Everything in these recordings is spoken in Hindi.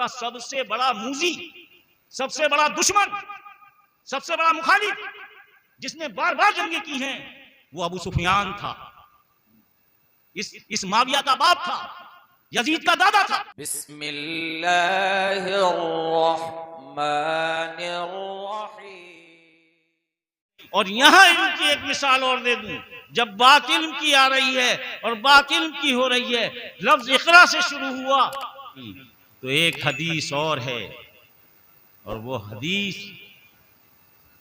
का सबसे बड़ा मूजी, सबसे बड़ा दुश्मन, सबसे बड़ा मुखालिफ, जिसने बार बार जंगें की हैं, वो अबू सुफियान था। इस माविया का बाप था, यजीद का दादा था। और यहां इनकी एक मिसाल और दे दूं, जब बात इल्म की आ रही है और बात इल्म की हो रही है, लफ्ज इकरा से शुरू हुआ, तो एक हदीस और है, और वो हदीस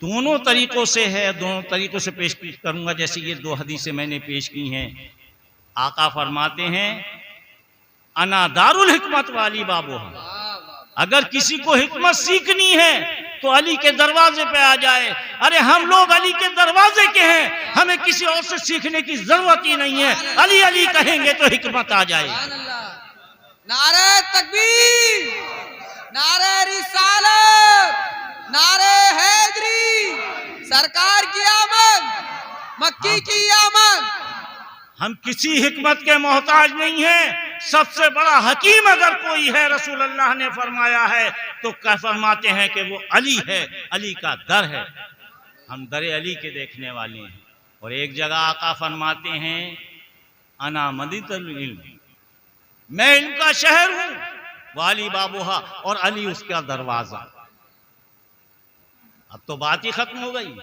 दोनों तरीकों से है, दोनों तरीकों से पेश करूंगा। जैसे ये दो हदीसें मैंने पेश की हैं। आका फरमाते हैं, अना दारुल हिकमत वाली बाबू, अगर किसी को हिकमत सीखनी है तो अली के दरवाजे पे आ जाए। अरे हम लोग अली के दरवाजे के हैं, हमें किसी और से सीखने की जरूरत ही नहीं है। अली अली कहेंगे तो हिकमत आ जाए। नारे तकबीर, नारे रिसालत, नारे हैदरी, सरकार की आमद, मक्की की आमद। हम किसी हिकमत के मोहताज नहीं हैं। सबसे बड़ा हकीम अगर कोई है, रसूल अल्लाह ने फरमाया है, तो क्या फरमाते हैं कि वो अली है, अली का दर है। हम दरे अली के देखने वाले हैं। और एक जगह आका फरमाते हैं, अना मदीनतुल इल्म, मैं इल्म का शहर हूं, वाली बाबूहा, और अली उसका दरवाजा। अब तो बात ही खत्म हो गई।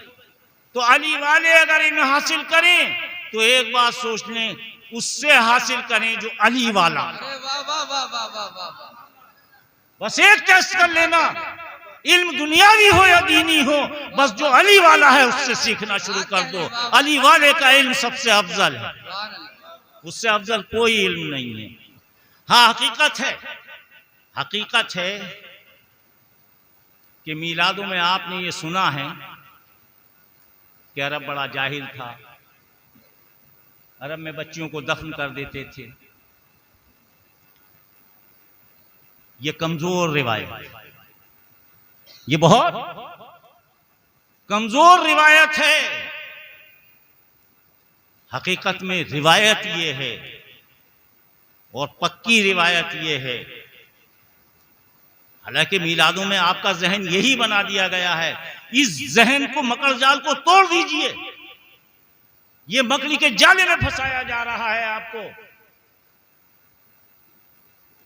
तो अली वाले अगर इल्म हासिल करें तो एक बात सोच लें, उससे हासिल करें जो अली वाला। बस एक टेस्ट कर लेना, इल्म दुनियावी हो या दीनी हो, बस जो अली वाला है उससे सीखना शुरू कर दो। अली वाले का इल्म सबसे अफजल है, उससे अफजल कोई इल्म नहीं है। हाँ, हकीकत है कि मीलादों में आपने ये सुना है कि अरब बड़ा जाहिल था, अरब में बच्चियों को दफन कर देते थे। ये कमजोर रिवायत, ये बहुत कमजोर रिवायत है। हकीकत में रिवायत ये है, और पक्की रिवायत ये है। हालांकि मीलादों में आपका जहन यही बना दिया गया है। इस जहन को, मकड़जाल को तोड़ दीजिए। ये मकड़ी के जाले में फंसाया जा रहा है आपको।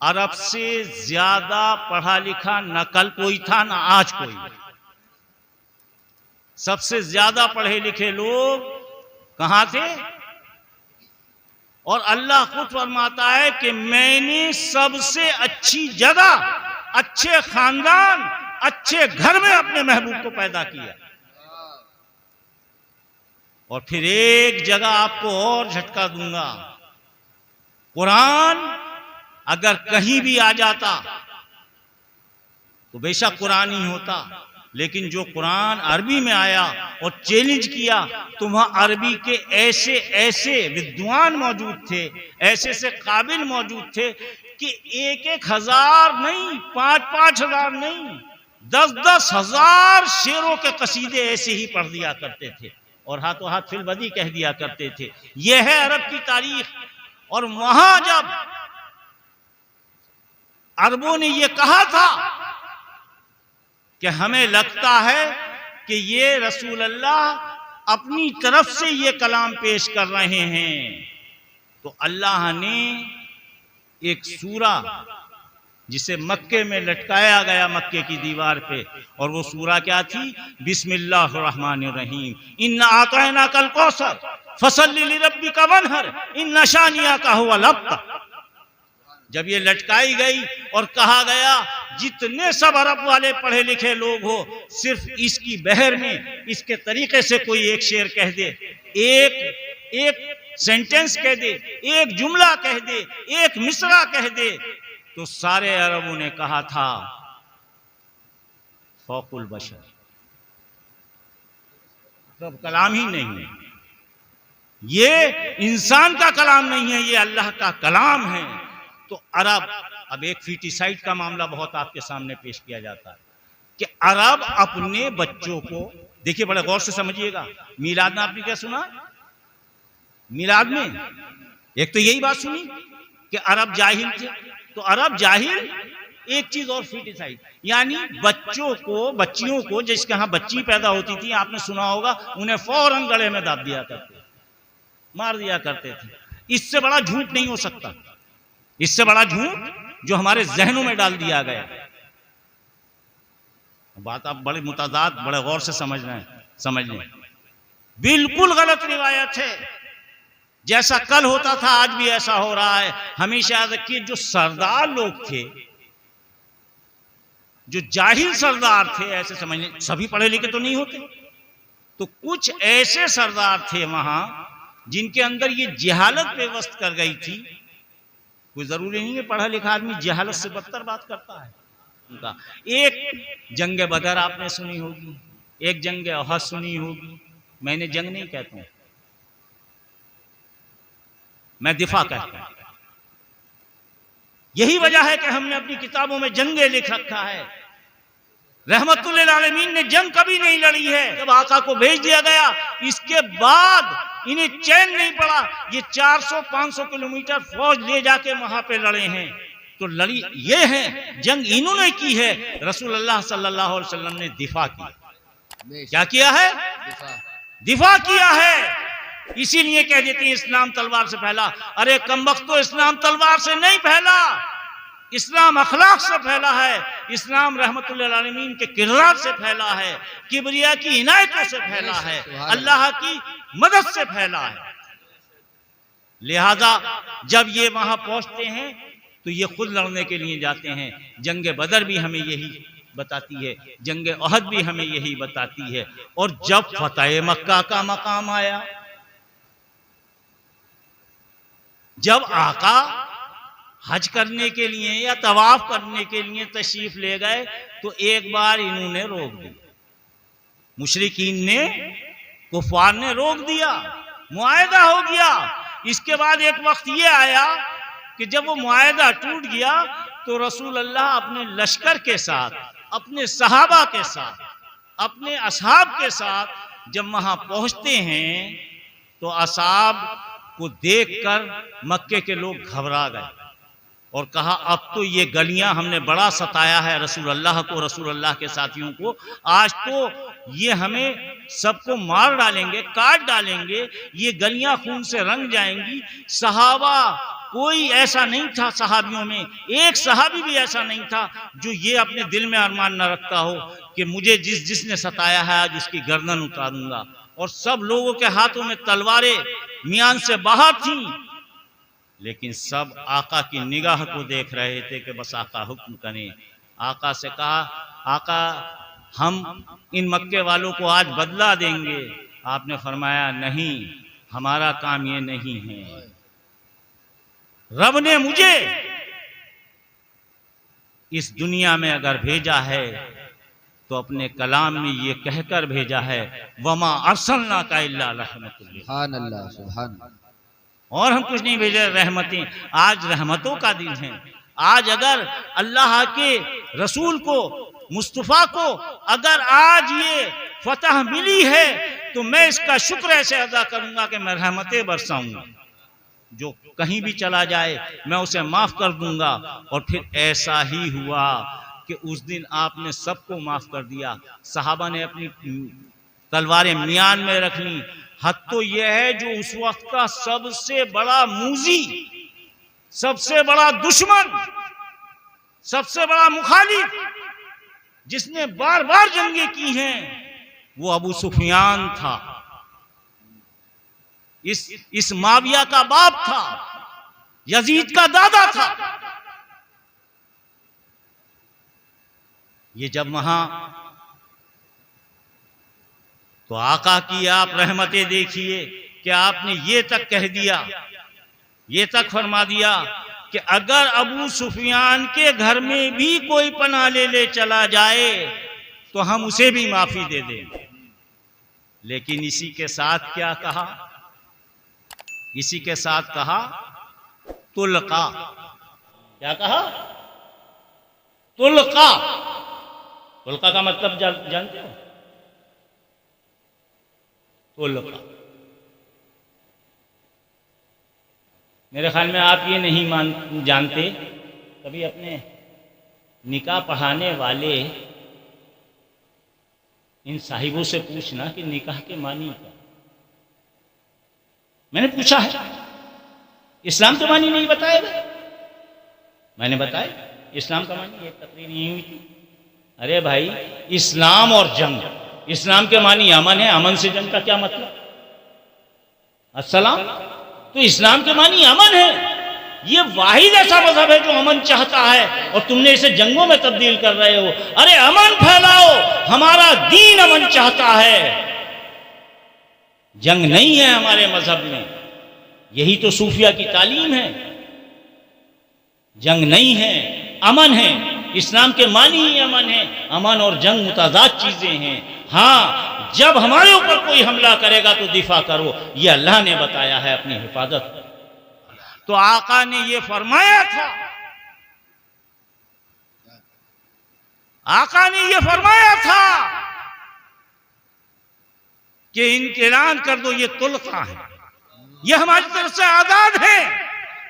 अरब से ज्यादा पढ़ा लिखा न कल कोई था, न आज कोई। सबसे ज्यादा पढ़े लिखे लोग कहां थे? और अल्लाह खुद फरमाता है कि मैंने सबसे अच्छी जगह, अच्छे खानदान, अच्छे घर में अपने महबूब को पैदा किया। और फिर एक जगह आपको और झटका दूंगा, कुरान अगर कहीं भी आ जाता तो बेशक कुरान ही होता, लेकिन जो कुरान अरबी में आया और चैलेंज किया, तो वहां अरबी के ऐसे ऐसे विद्वान मौजूद थे, ऐसे से काबिल मौजूद थे कि 1-1 हजार नहीं, 5-5 हजार नहीं, 10-10 हजार शेरों के कसीदे ऐसे ही पढ़ दिया करते थे और हाथों हाथ फिलबदी कह दिया करते थे। यह है अरब की तारीख। और वहां जब अरबों ने यह कहा था कि हमें लगता है कि ये रसूल अल्लाह अपनी तरफ से ये कलाम पेश कर रहे हैं, तो अल्लाह ने एक सूरा जिसे मक्के में लटकाया गया, मक्के की दीवार पे, और वो सूरा क्या थी? बिस्मिल्लाहिर्रहमानिर्रहीम, इन्ना आतैना कल कौसर फसल्लि लिरब्बिका वन्हर इन्ना शानियाका हुवल अब्तर। जब ये लटकाई गई और कहा गया जितने सब अरब वाले पढ़े लिखे लोग हो, सिर्फ इसकी बहर में इसके तरीके से कोई एक शेर कह दे, एक सेंटेंस कह दे, एक जुमला कह दे, एक मिसरा कह दे, तो सारे अरबों ने कहा था फौकुल बशर, तो कलाम ही नहीं है, ये इंसान का कलाम नहीं है, ये अल्लाह का कलाम है। तो अरब, अब एक फीटिसाइड का मामला बहुत आपके सामने पेश किया जाता है कि अरब अपने बच्चों को, देखिए बड़े गौर से समझिएगा, मीलाद में आपने क्या सुना? मीलाद में एक तो यही बात सुनी कि अरब जाहिल थे, तो अरब जाहिल एक चीज और फिटिसाइड, यानी बच्चियों को जिसके यहाँ बच्ची पैदा होती थी, आपने सुना होगा, उन्हें फौरन गले में दाब दिया करते, मार दिया करते थे। इससे बड़ा झूठ नहीं हो सकता, इससे बड़ा झूठ जो हमारे जहनों में डाल दिया गया। बात आप बड़े मुतादाद, बड़े गौर से समझ लें। बिल्कुल गलत रिवायत है। जैसा कल होता था आज भी ऐसा हो रहा है। हमेशा याद रखिए, जो सरदार लोग थे, जो जाहिल सरदार थे, ऐसे समझ लें, सभी पढ़े लिखे तो नहीं होते, तो कुछ ऐसे सरदार थे वहां जिनके अंदर ये जहालत व्यवस्थ कर गई थी। कोई जरूरी नहीं है पढ़ा लिखा आदमी जहालत से बदतर बात करता है। उनका एक जंग बदर आपने सुनी होगी, एक जंग अहद सुनी होगी। मैंने जंग नहीं कहता हूं, मैं दिफा कहता हूं। यही वजह है कि हमने अपनी किताबों में जंगे लिख रखा है। रहमतुल्लिल आलमीन ने जंग कभी नहीं लड़ी है। जब आका को भेज दिया गया, इसके बाद इन्हें चैन नहीं पड़ा। ये 400-500 किलोमीटर फौज ले जाके वहां पे लड़े हैं, तो लड़ी ये है, जंग इन्होंने की है। रसूलुल्लाह सल्लल्लाहु अलैहि वसल्लम ने दिफा की। क्या किया है? दिफा किया है। इसीलिए कह देते हैं इस्लाम तलवार से फैला। अरे कमबख्त, तो इस्लाम तलवार से नहीं फैला, इस्लाम अखलाक से फैला है। इस्लाम रहमतुल्लिल आलमीन के किरदार से फैला है, किबरिया की इनायतों से फैला है, अल्लाह की मदद से फैला है। लिहाजा जब ये वहां पहुंचते हैं तो ये खुद लड़ने के लिए जाते हैं। जंग बदर भी हमें यही बताती है, जंग अहद भी हमें यही बताती है। और जब फतेह मक्का का मकाम आया, जब आका हज करने के लिए या तवाफ करने के लिए तशरीफ ले गए, तो एक बार इन्होंने रोक दिया, मुशरिकीन ने, कुफार ने रोक दिया, मुआहदा हो गया। इसके बाद एक वक्त ये आया कि जब वो मुआहदा टूट गया, तो रसूल अल्लाह अपने लश्कर के साथ, अपने सहाबा के साथ, अपने असहाब के साथ जब वहां पहुंचते हैं, तो असहाब को देखकर मक्के के लोग घबरा गए और कहा, अब तो ये गलियां हमने बड़ा सताया है रसूल अल्लाह को, रसूल अल्लाह के साथियों को, आज तो ये हमें सबको मार डालेंगे, काट डालेंगे, ये गलियां खून से रंग जाएंगी। सहाबा कोई ऐसा नहीं था, सहाबियों में एक सहाबी भी ऐसा नहीं था जो ये अपने दिल में अरमान न रखता हो कि मुझे जिसने सताया है आज उसकी गर्दन उतारूंगा। और सब लोगों के हाथों में तलवारें मियान से बाहर थी, लेकिन सब आका की निगाह को देख रहे थे कि बस आका हुक्म करें। आका से कहा, आका हम इन मक्के वालों को आज बदला देंगे। आपने फरमाया, नहीं, हमारा काम ये नहीं है। रब ने मुझे इस दुनिया में अगर भेजा है तो अपने कलाम में ये कहकर भेजा है, वमा अरसलना का इल्ला रहमतुल लिल आलमीन, सुभान अल्लाह, और हम कुछ नहीं भेजे, रहमतें। आज रहमतों का दिन है। आज अगर अल्लाह के रसूल को, मुस्तफ़ा को अगर आज ये फतह मिली है, तो मैं इसका शुक्र ऐसे अदा करूंगा कि मैं रहमतें बरसाऊंगा। जो कहीं भी चला जाए मैं उसे माफ कर दूंगा। और फिर ऐसा ही हुआ कि उस दिन आपने सबको माफ कर दिया। सहाबा ने अपनी तलवारें मियान में रख ली। हद तो यह है, जो उस वक्त का सबसे बड़ा मूजी, सबसे बड़ा दुश्मन, सबसे बड़ा मुखालिफ, जिसने बार बार जंगें की हैं, वो अबू सुफियान था। इस माविया का बाप था, यजीद का दादा था। ये जब वहां, तो आका की आप रहमतें देखिए कि आपने ये तक कह दिया, ये तक फरमा दिया कि अगर अबू सुफियान के घर में भी कोई पनाह ले चला जाए तो हम उसे भी माफी दे दें। लेकिन इसी के साथ क्या कहा? इसी के साथ कहा तुलका। क्या कहा? तुलका। तुलका का मतलब जानते हो? तुलका। मेरे ख्याल में आप ये नहीं जानते। कभी अपने निकाह पढ़ाने वाले इन साहिबों से पूछना कि निकाह के मानी क्या। मैंने पूछा है, इस्लाम के मानी नहीं बताए गए। मैंने बताया इस्लाम का मानी, एक तकरीर नहीं हुई थी। अरे भाई, इस्लाम और जंग, इस्लाम के मानी अमन है, अमन से जंग का क्या मतलब? अस्सलाम, तो इस्लाम के मानी अमन है। ये वाहिद ऐसा मजहब है जो अमन चाहता है और तुमने इसे जंगों में तब्दील कर रहे हो। अरे अमन फैलाओ, हमारा दीन अमन चाहता है, जंग नहीं है हमारे मजहब में। यही तो सूफिया की तालीम है, जंग नहीं है, अमन है। इस्लाम के मानी ही अमन है। अमन और जंग मुताजाद चीजें हैं। हाँ, जब हमारे ऊपर कोई हमला करेगा तो दिफा करो, ये अल्लाह ने बताया है अपनी हिफाजत। तो आका ने ये फरमाया था, आका ने ये फरमाया था कि इनके ऐलान कर दो ये तुल्का है, ये हमारी तरफ से आजाद है।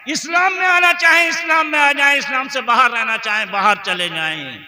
इस्लाम में आना चाहें इस्लाम में आ जाएं, इस्लाम से बाहर रहना चाहें बाहर चले जाएं।